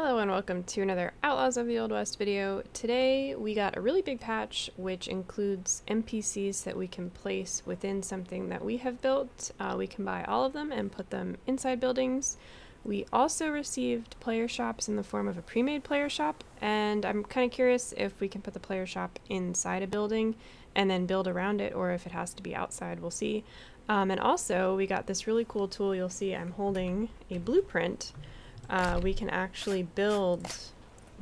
Hello and welcome to another Outlaws of the Old West video. Today we got a really big patch which includes NPCs that we can place within something that we have built. We can buy all of them and put them inside buildings. We also received player shops in the form of a pre-made player shop, and I'm kind of curious if we can put the player shop inside a building and then build around it, or if it has to be outside. We'll see. And also we got this really cool tool. You'll see I'm holding a blueprint. We can actually build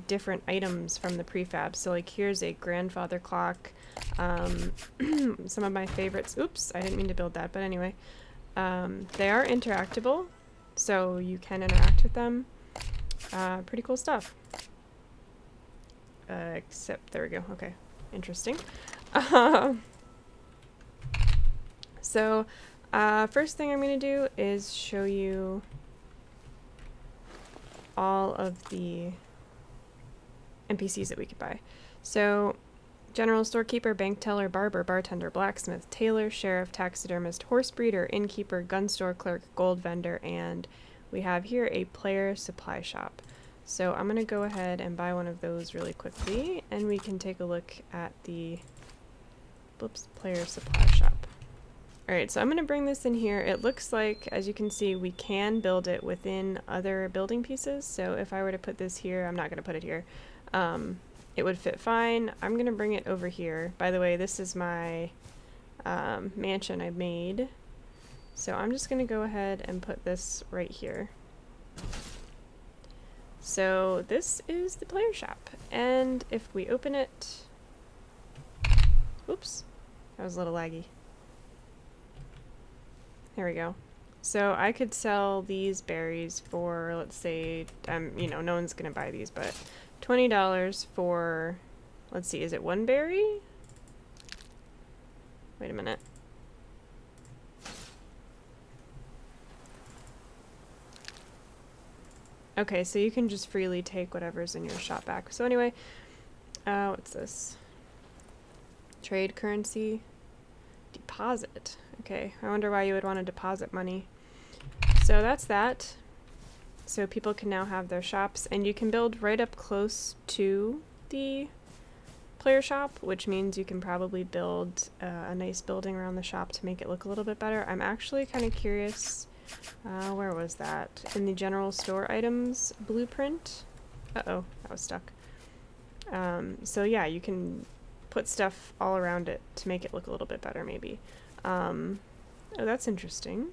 different items from the prefabs. So like here's a grandfather clock, some of my favorites. Oops, I didn't mean to build that, but anyway. They are interactable, so you can interact with them. Pretty cool stuff. Except, there we go, okay, interesting. So, first thing I'm going to do is show you all of the NPCs that we could buy. So, general storekeeper, bank teller, barber, bartender, blacksmith, tailor, sheriff, taxidermist, horse breeder, innkeeper, gun store clerk, gold vendor, and we have here a player supply shop. So I'm going to go ahead and buy one of those really quickly, and we can take a look at the player supply shop. Alright, so I'm going to bring this in here. It looks like, as you can see, we can build it within other building pieces. So if I were to put this here, I'm not going to put it here. It would fit fine. I'm going to bring it over here. By the way, this is my mansion I made. So I'm just going to go ahead and put this right here. So this is the player shop. And if we open it... Oops, that was a little laggy. There we go. So I could sell these berries for, let's say, you know, no one's gonna buy these, but $20 for, let's see, is it one berry? Wait a minute. Okay, so you can just freely take whatever's in your shop back. So anyway, what's this? Trade currency. Deposit. Okay, I wonder why you would want to deposit money. So that's that. So people can now have their shops, and you can build right up close to the player shop, which means you can probably build a nice building around the shop to make it look a little bit better. I'm actually kind of curious, where was that? In the general store items blueprint? Uh-oh, that was stuck. So yeah, you can put stuff all around it to make it look a little bit better, maybe. Oh, that's interesting.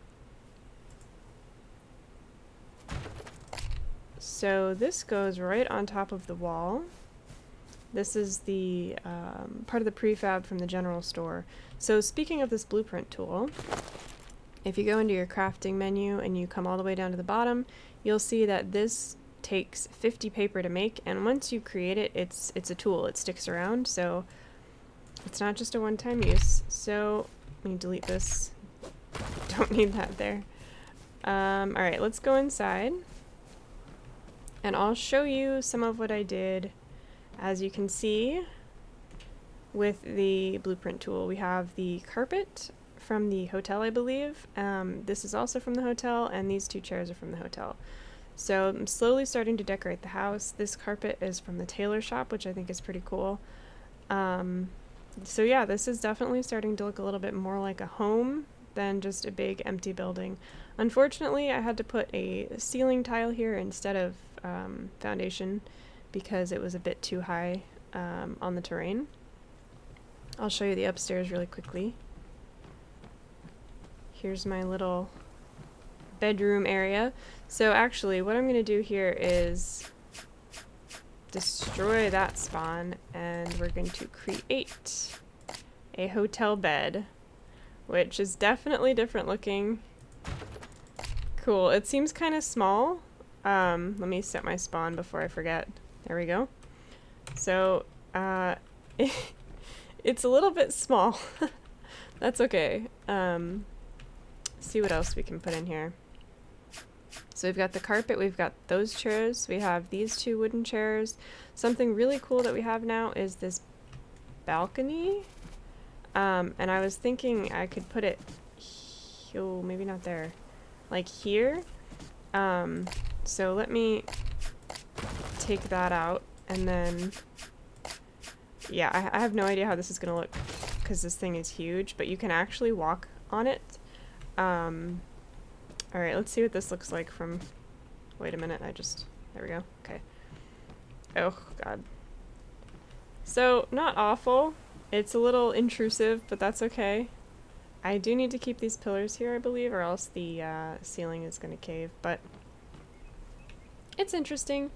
So this goes right on top of the wall. This is the part of the prefab from the general store. So speaking of this blueprint tool, if you go into your crafting menu and you come all the way down to the bottom, you'll see that this takes 50 paper to make, and once you create it, it's a tool. It sticks around, so it's not just a one-time use. So let me delete this. Don't need that there. Alright, let's go inside. And I'll show you some of what I did. As you can see, with the blueprint tool, we have the carpet from the hotel, I believe. This is also from the hotel, and these two chairs are from the hotel. So I'm slowly starting to decorate the house. This carpet is from the tailor shop, which I think is pretty cool. So yeah, this is definitely starting to look a little bit more like a home than just a big empty building. Unfortunately, I had to put a ceiling tile here instead of foundation because it was a bit too high on the terrain. I'll show you the upstairs really quickly. Here's my little bedroom area. So actually, what I'm going to do here is destroy that spawn, and we're going to create a hotel bed, which is definitely different looking. Cool. It seems kind of small. Let me set my spawn before I forget. There we go. So it's a little bit small. That's okay. See what else we can put in here. So we've got the carpet, we've got those chairs, we have these two wooden chairs. Something really cool that we have now is this balcony. And I was thinking I could put it, oh, maybe not there, like here. So let me take that out, and then, yeah, I have no idea how this is gonna look because this thing is huge, but you can actually walk on it. Alright, let's see what this looks like from, wait a minute, there we go, okay. Oh, God. So, not awful. It's a little intrusive, but that's okay. I do need to keep these pillars here, I believe, or else the ceiling is going to cave, but it's interesting.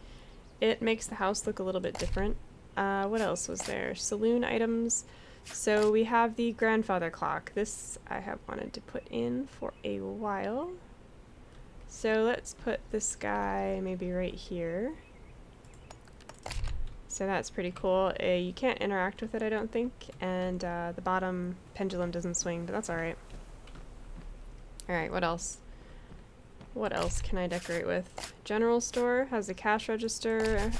It makes the house look a little bit different. What else was there? Saloon items. So we have the grandfather clock. This I have wanted to put in for a while. So let's put this guy maybe right here. So that's pretty cool. You can't interact with it, I don't think, and the bottom pendulum doesn't swing, but that's alright. Alright, what else? What else can I decorate with? General store has a cash register.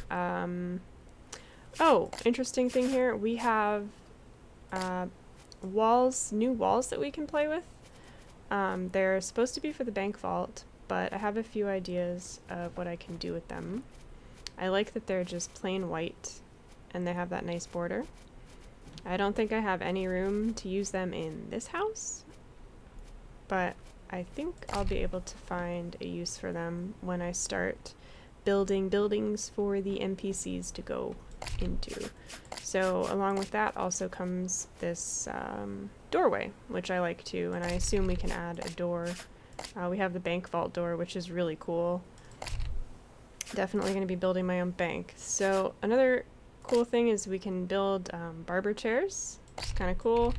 Oh, interesting thing here. We have walls, new walls that we can play with. They're supposed to be for the bank vault, but I have a few ideas of what I can do with them. I like that they're just plain white and they have that nice border. I don't think I have any room to use them in this house, but I think I'll be able to find a use for them when I start building buildings for the NPCs to go into. So along with that also comes this doorway, which I like too, and I assume we can add a door. We have the bank vault door, which is really cool. Definitely going to be building my own bank. So another cool thing is we can build barber chairs, which is kind of cool.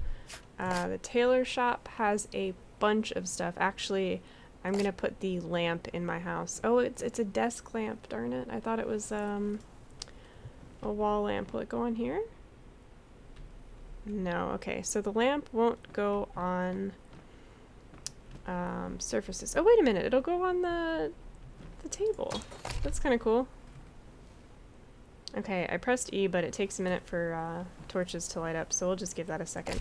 The tailor shop has a bunch of stuff. Actually, I'm going to put the lamp in my house. Oh, it's a desk lamp, darn it. I thought it was a wall lamp. Will it go on here? No, okay. So the lamp won't go on surfaces. Oh, wait a minute. It'll go on the table. That's kind of cool. Okay, I pressed E, but it takes a minute for torches to light up, so we'll just give that a second.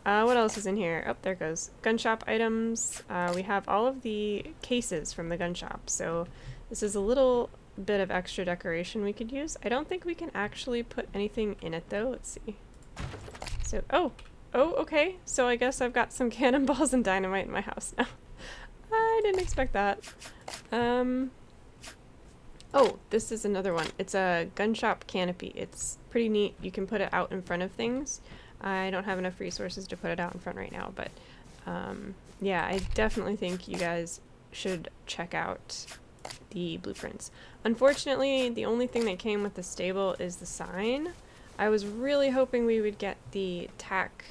What else is in here? Oh, there it goes. Gun shop items. We have all of the cases from the gun shop, so this is a little bit of extra decoration we could use. I don't think we can actually put anything in it, though. Let's see. So, oh, okay. So I guess I've got some cannonballs and dynamite in my house now. I didn't expect that. Oh, this is another one. It's a gun shop canopy. It's pretty neat. You can put it out in front of things. I don't have enough resources to put it out in front right now, but yeah, I definitely think you guys should check out the blueprints. Unfortunately, the only thing that came with the stable is the sign. I was really hoping we would get the tack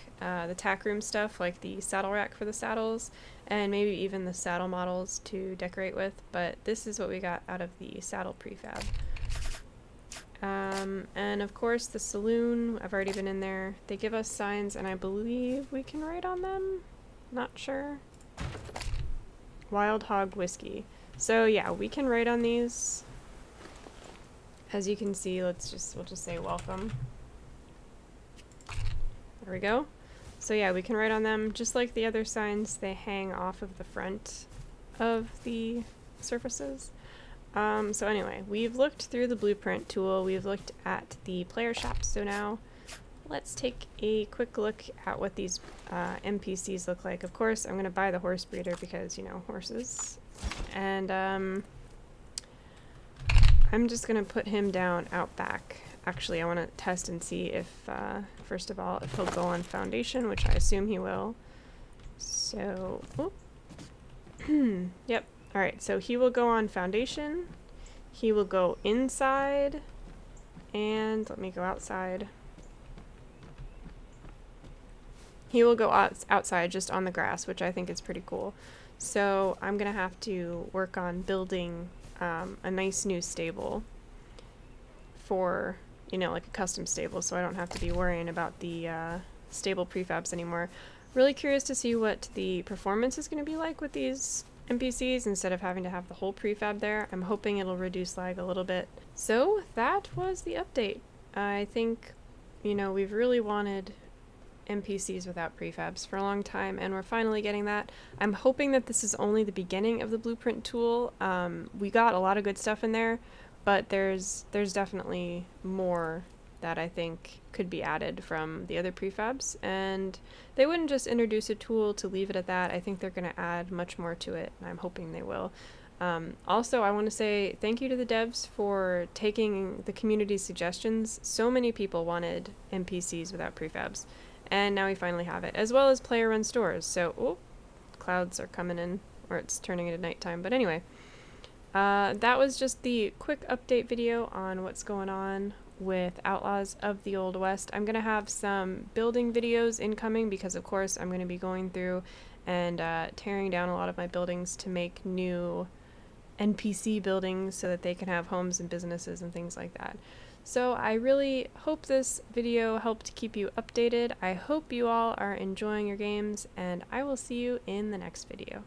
room stuff, like the saddle rack for the saddles, and maybe even the saddle models to decorate with, but this is what we got out of the saddle prefab. And of course the saloon, I've already been in there. They give us signs and I believe we can write on them. Not sure. Wild Hog Whiskey. So yeah, we can write on these. As you can see, we'll just say welcome. There we go. So yeah, we can write on them just like the other signs. They hang off of the front of the surfaces. So anyway, we've looked through the blueprint tool. We've looked at the player shop. So now let's take a quick look at what these NPCs look like. Of course, I'm going to buy the horse breeder because, you know, horses. And I'm just going to put him down out back. Actually, I want to test and see if, first of all, if he'll go on foundation, which I assume he will. So, yep. Alright, so he will go on foundation. He will go inside. And let me go outside. He will go outside just on the grass, which I think is pretty cool. So I'm going to have to work on building a nice new stable for, you know, like a custom stable, so I don't have to be worrying about the stable prefabs anymore. Really curious to see what the performance is going to be like with these NPCs instead of having to have the whole prefab there. I'm hoping it'll reduce lag a little bit. So that was the update. I think, you know, we've really wanted NPCs without prefabs for a long time, and we're finally getting that. I'm hoping that this is only the beginning of the blueprint tool. We got a lot of good stuff in there. but there's definitely more that I think could be added from the other prefabs, and they wouldn't just introduce a tool to leave it at that. I think they're going to add much more to it, and I'm hoping they will. Also, I want to say thank you to the devs for taking the community's suggestions. So many people wanted NPCs without prefabs, and now we finally have it, as well as player-run stores. So, oh, clouds are coming in, or it's turning into nighttime. But anyway, that was just the quick update video on what's going on with Outlaws of the Old West. I'm going to have some building videos incoming because, of course, I'm going to be going through and tearing down a lot of my buildings to make new NPC buildings so that they can have homes and businesses and things like that. So I really hope this video helped keep you updated. I hope you all are enjoying your games, and I will see you in the next video.